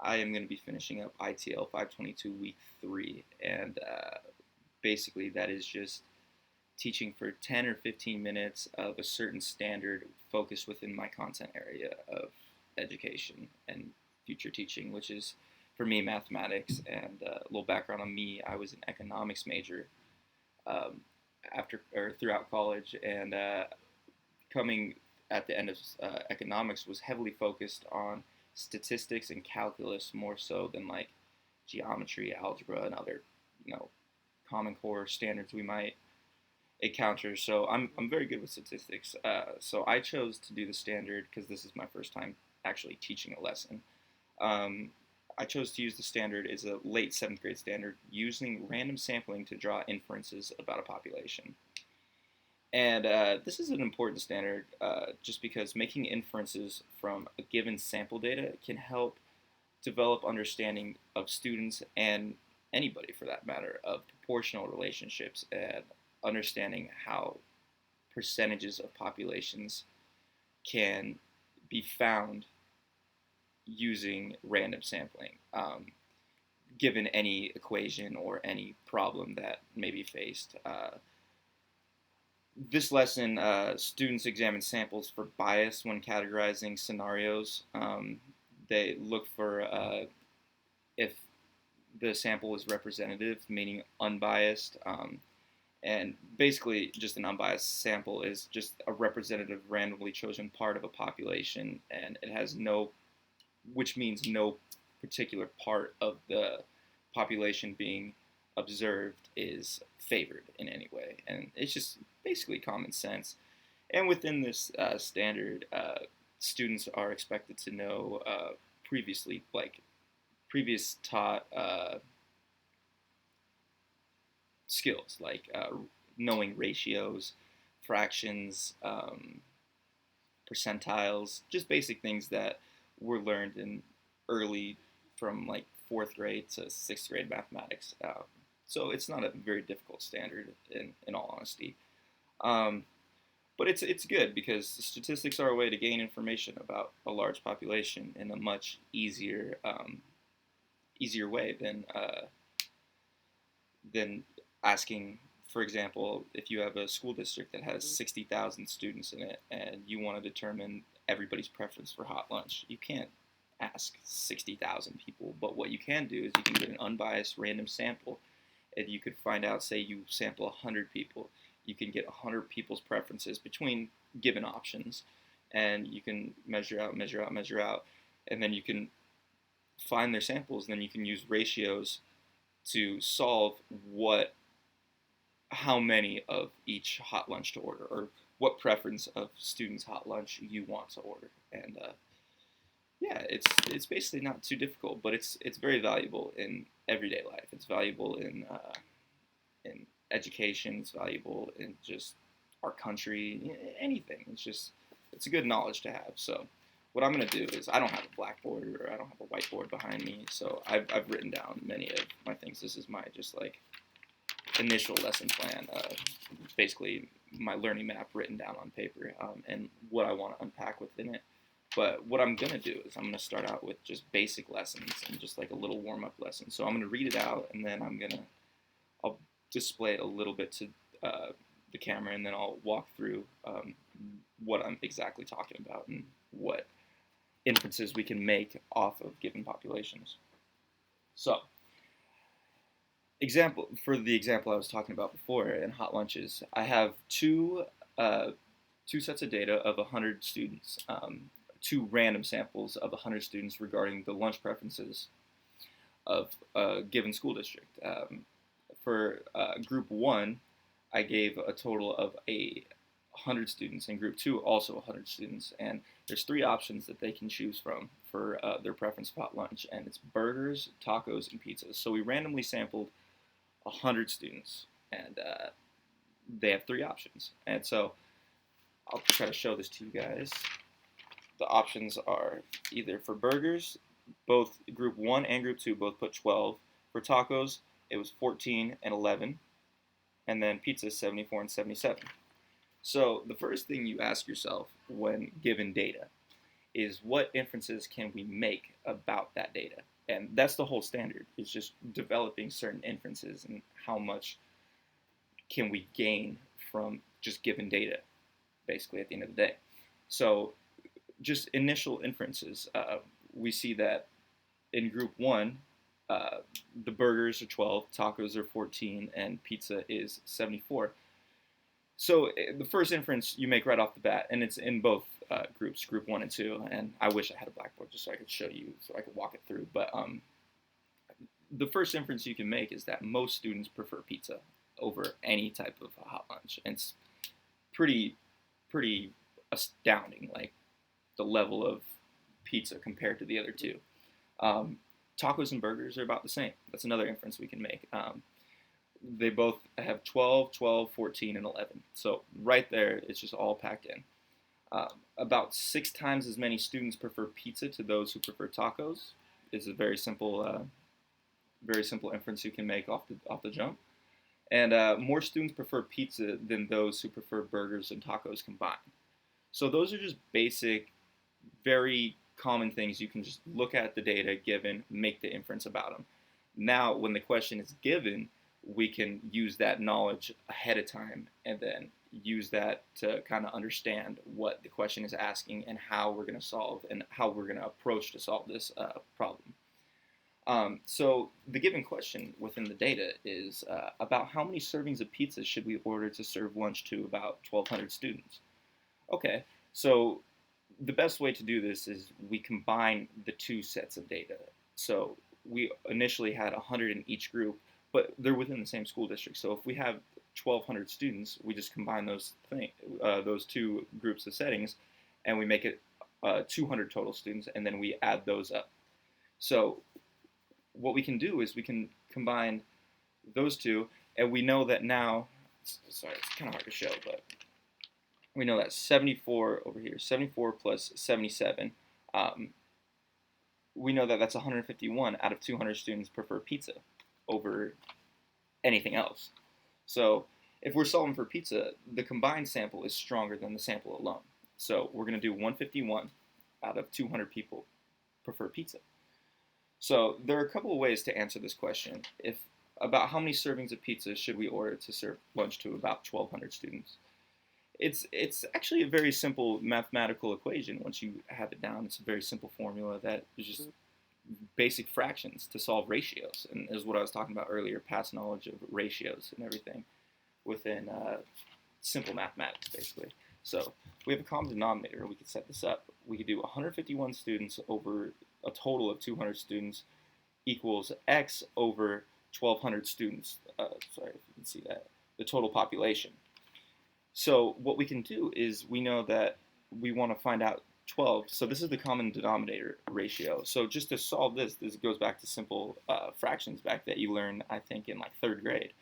I am going to be finishing up ITL 522 week 3, and basically that is just teaching for 10 or 15 minutes of a certain standard focused within my content area of education and future teaching, which is for me mathematics. And a little background on me: I was an economics major um, after or throughout college, and coming at the end of economics was heavily focused on statistics and calculus more so than like geometry, algebra, and other you know common core standards we might encounter. So I'm very good with statistics. So I chose to do the standard because this is my first time actually teaching a lesson. Um, I chose to use the standard as a late seventh grade standard using random sampling to draw inferences about a population. And this is an important standard just because making inferences from a given sample data can help develop understanding of students and anybody for that matter of proportional relationships and understanding how percentages of populations can be found using random sampling, given any equation or any problem that may be faced. This lesson, students examine samples for bias when categorizing scenarios. They look for if the sample is representative, meaning unbiased. And basically, just an unbiased sample is just a representative, randomly chosen part of a population, and it has no, which means no particular part of the population being observed is favored in any way. And it's just basically common sense. And within this standard, students are expected to know previous taught skills like knowing ratios, fractions, percentiles, just basic things that were learned in early from like fourth grade to sixth grade mathematics. So it's not a very difficult standard in all honesty. Um, but it's good because statistics are a way to gain information about a large population in a much easier way than asking. For example, if you have a school district that has 60,000 students in it and you want to determine everybody's preference for hot lunch, you can't ask 60,000 people. But what you can do is you can get an unbiased random sample, and you could find out, say you sample 100 people, you can get 100 people's preferences between given options, and you can measure out, measure out, measure out, and then you can find their samples, and then you can use ratios to solve how many of each hot lunch to order, or what preference of students' hot lunch you want to order. And yeah, it's basically not too difficult, but it's very valuable in everyday life. It's valuable in education. It's valuable in just our country, anything. It's a good knowledge to have. So what I'm gonna do is I don't have a blackboard or I don't have a whiteboard behind me, so I've written down many of my things. This is my just like initial lesson plan, basically my learning map written down on paper, and what I want to unpack within it. But what I'm gonna do is I'm gonna start out with just basic lessons and just like a little warm up lesson. So I'm gonna read it out, and then I'll display it a little bit to the camera, and then I'll walk through what I'm exactly talking about and what inferences we can make off of given populations. So the example I was talking about before in hot lunches, I have two sets of data of 100 students, two random samples of 100 students regarding the lunch preferences of a given school district. For group one, I gave a total of 100 students, and group two also 100 students, and there's three options that they can choose from for their preference of hot lunch, and it's burgers, tacos, and pizzas. So we randomly sampled 100 students, and they have three options. And so I'll try to show this to you guys. The options are either for burgers, both group 1 and group 2 both put 12. For tacos, it was 14 and 11. And then pizza, 74 and 77. So the first thing you ask yourself when given data is what inferences can we make about that data? that's the whole standard. It's just developing certain inferences and how much can we gain from just given data, basically, at the end of the day. So just initial inferences, we see that in group one, uh, the burgers are 12, tacos are 14, and pizza is 74. So the first inference you make right off the bat, and it's in both groups, group one and two. And I wish I had a blackboard just so I could show you, so I could walk it through. But the first inference you can make is that most students prefer pizza over any type of hot lunch. And it's pretty, pretty astounding, like the level of pizza compared to the other two. Tacos and burgers are about the same. That's another inference we can make. They both have 12, 12, 14, and 11. So right there, it's just all packed in. About 6 times as many students prefer pizza to those who prefer tacos. It's a very simple inference you can make off the jump. And more students prefer pizza than those who prefer burgers and tacos combined. So those are just basic, very common things. You can just look at the data given, make the inference about them. Now, when the question is given, we can use that knowledge ahead of time and then use that to kind of understand what the question is asking and how we're going to solve and how we're going to approach to solve this problem. So the given question within the data is about how many servings of pizza should we order to serve lunch to about 1,200 students? Okay, so the best way to do this is we combine the two sets of data. So we initially had 100 in each group, but they're within the same school district. So if we have 1,200 students, we just combine those two groups of settings, and we make it 200 total students, and then we add those up. So what we can do is we can combine those two, and we know that now, sorry, it's kind of hard to show, but we know that 74 over here, 74 plus 77, we know that that's 151 out of 200 students prefer pizza over anything else. So if we're solving for pizza, the combined sample is stronger than the sample alone. So we're going to do 151 out of 200 people prefer pizza. So there are a couple of ways to answer this question. About how many servings of pizza should we order to serve lunch to about 1,200 students? It's actually a very simple mathematical equation. Once you have it down, it's a very simple formula that is just basic fractions to solve ratios, and is what I was talking about earlier, past knowledge of ratios and everything within simple mathematics, basically. So we have a common denominator. We could set this up. We could do 151 students over a total of 200 students equals x over 1,200 students. Sorry if you can see that, the total population. So what we can do is we know that we want to find out 12. So this is the common denominator ratio. So just to solve this goes back to simple fractions back that you learned, I think, in like 3rd grade.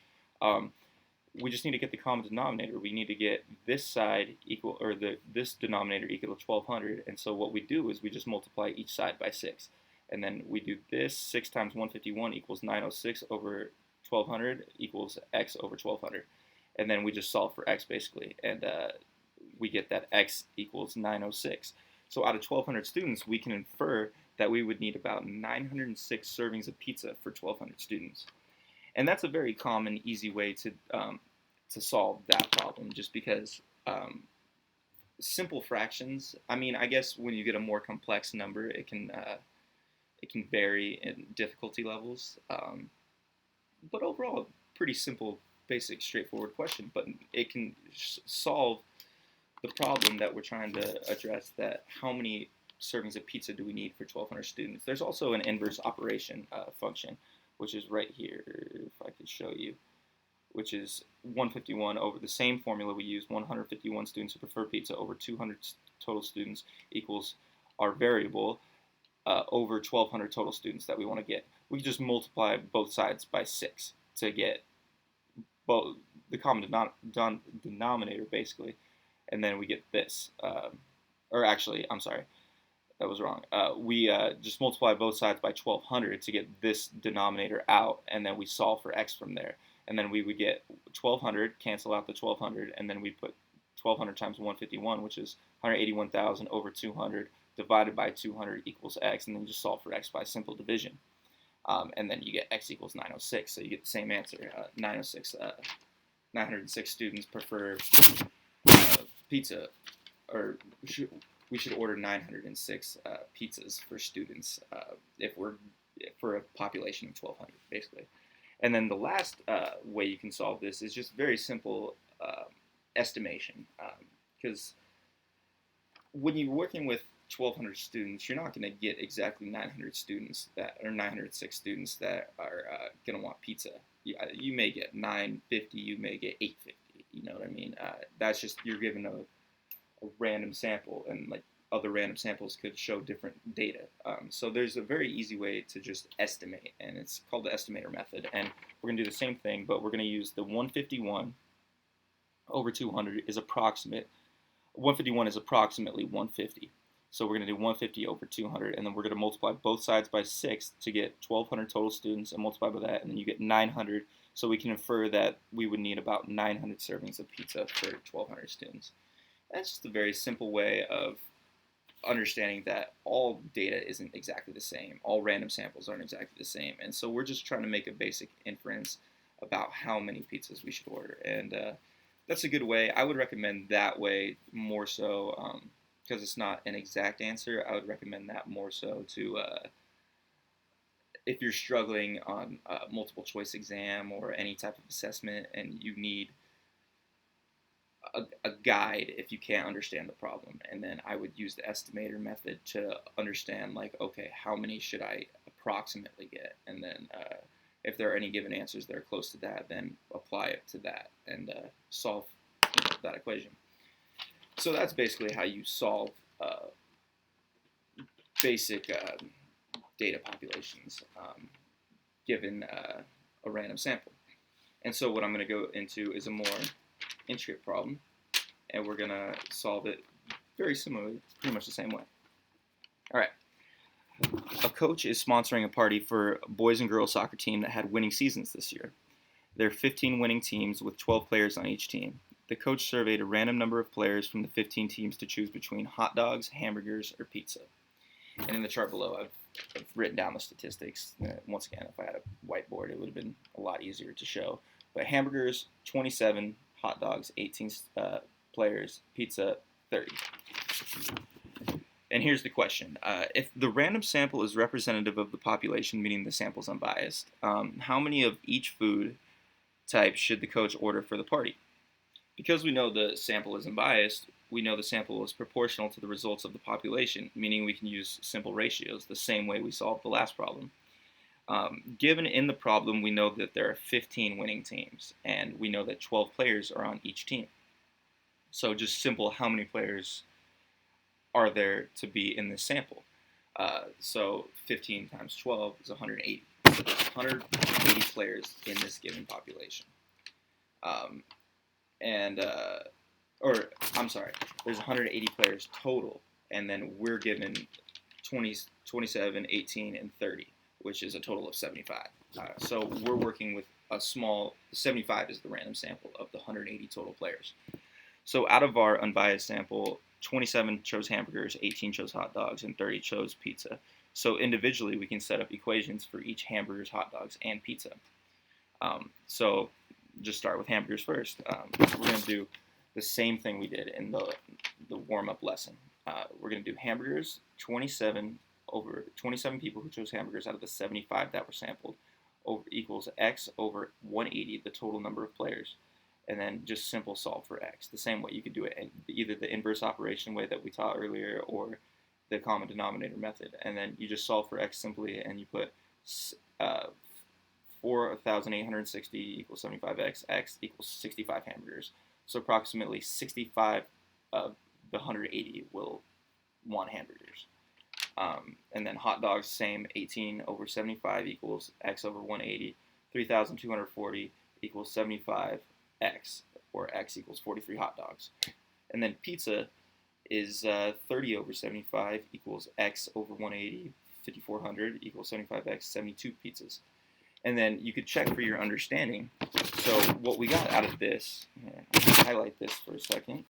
We just need to get the common denominator. We need to get this side equal, or this denominator equal to 1,200. And so what we do is we just multiply each side by 6. And then we do this, 6 times 151 equals 906 over 1,200 equals x over 1,200. And then we just solve for x, basically. And we get that x equals 906. So out of 1,200 students, we can infer that we would need about 906 servings of pizza for 1,200 students. And that's a very common, easy way to solve that problem, just because simple fractions, I mean, I guess when you get a more complex number, it can vary in difficulty levels. But overall, pretty simple, basic, straightforward question, but it can solve the problem that we're trying to address, that how many servings of pizza do we need for 1,200 students. There's also an inverse operation function, which is right here, if I could show you, which is 151 over the same formula we used, 151 students who prefer pizza over 200 total students equals our variable over 1,200 total students that we want to get. We can just multiply both sides by 6 to get both the common denominator, basically, and then we get this. Or actually, I'm sorry, that was wrong. We just multiply both sides by 1,200 to get this denominator out, and then we solve for x from there. And then we would get 1,200, cancel out the 1,200, and then we put 1,200 times 151, which is 181,000 over 200 divided by 200 equals x, and then just solve for x by simple division. And then you get x equals 906, so you get the same answer. 906 students prefer pizza, or we should order 906 pizzas for students if we're for a population of 1,200, basically. And then the last way you can solve this is just very simple estimation, because when you're working with 1,200 students, you're not going to get exactly 900 students that, or 906 students that are going to want pizza. You may get 950, you may get 850. You know what I mean? That's just, you're given a random sample, and like other random samples could show different data. So there's a very easy way to just estimate, and it's called the estimator method. And we're going to do the same thing, but we're going to use the 151 over 200 is approximate. 151 is approximately 150. So we're going to do 150 over 200, and then we're going to multiply both sides by 6 to get 1,200 total students, and multiply by that, and then you get 900. So we can infer that we would need about 900 servings of pizza for 1,200 students. That's just a very simple way of understanding that all data isn't exactly the same. All random samples aren't exactly the same. And so we're just trying to make a basic inference about how many pizzas we should order. And that's a good way. I would recommend that way more so, because it's not an exact answer. I would recommend that more so to if you're struggling on a multiple choice exam or any type of assessment and you need a guide if you can't understand the problem. And then I would use the estimator method to understand, like, okay, how many should I approximately get? And then if there are any given answers that are close to that, then apply it to that and solve that equation. So that's basically how you solve basic data populations given a random sample. And so what I'm going to go into is a more intricate problem, and we're going to solve it very similarly, pretty much the same way. All right. A coach is sponsoring a party for a boys and girls soccer team that had winning seasons this year. There are 15 winning teams with 12 players on each team. The coach surveyed a random number of players from the 15 teams to choose between hot dogs, hamburgers, or pizza. And in the chart below, I've written down the statistics. Once again, if I had a whiteboard, it would have been a lot easier to show. But hamburgers, 27, hot dogs, 18 players, pizza, 30. And here's the question. If the random sample is representative of the population, meaning the sample's unbiased, how many of each food type should the coach order for the party? Because we know the sample is unbiased, we know the sample is proportional to the results of the population, meaning we can use simple ratios the same way we solved the last problem. Given in the problem, we know that there are 15 winning teams, and we know that 12 players are on each team. So just simple, how many players are there to be in this sample? So 15 times 12 is 180. So there's 180 players in this given population. There's 180 players total, and then we're given 20, 27, 18, and 30, which is a total of 75. So we're working with a small, 75 is the random sample of the 180 total players. So out of our unbiased sample, 27 chose hamburgers, 18 chose hot dogs, and 30 chose pizza. So individually, we can set up equations for each hamburgers, hot dogs, and pizza. So just start with hamburgers first. We're going to do the same thing we did in the warm-up lesson. We're going to do hamburgers, 27 people who chose hamburgers out of the 75 that were sampled, equals x over 180, the total number of players. And then just simple solve for x. The same way you could do it in either the inverse operation way that we taught earlier or the common denominator method. And then you just solve for x simply, and you put 4,860 equals 75x, x equals 65 hamburgers. So approximately 65 of the 180 will want hamburgers. And then hot dogs, same, 18 over 75 equals x over 180. 3,240 equals 75x, or x equals 43 hot dogs. And then pizza is 30 over 75 equals x over 180. 5,400 equals 75x, 72 pizzas. And then you could check for your understanding. So what we got out of this, I'll highlight this for a second.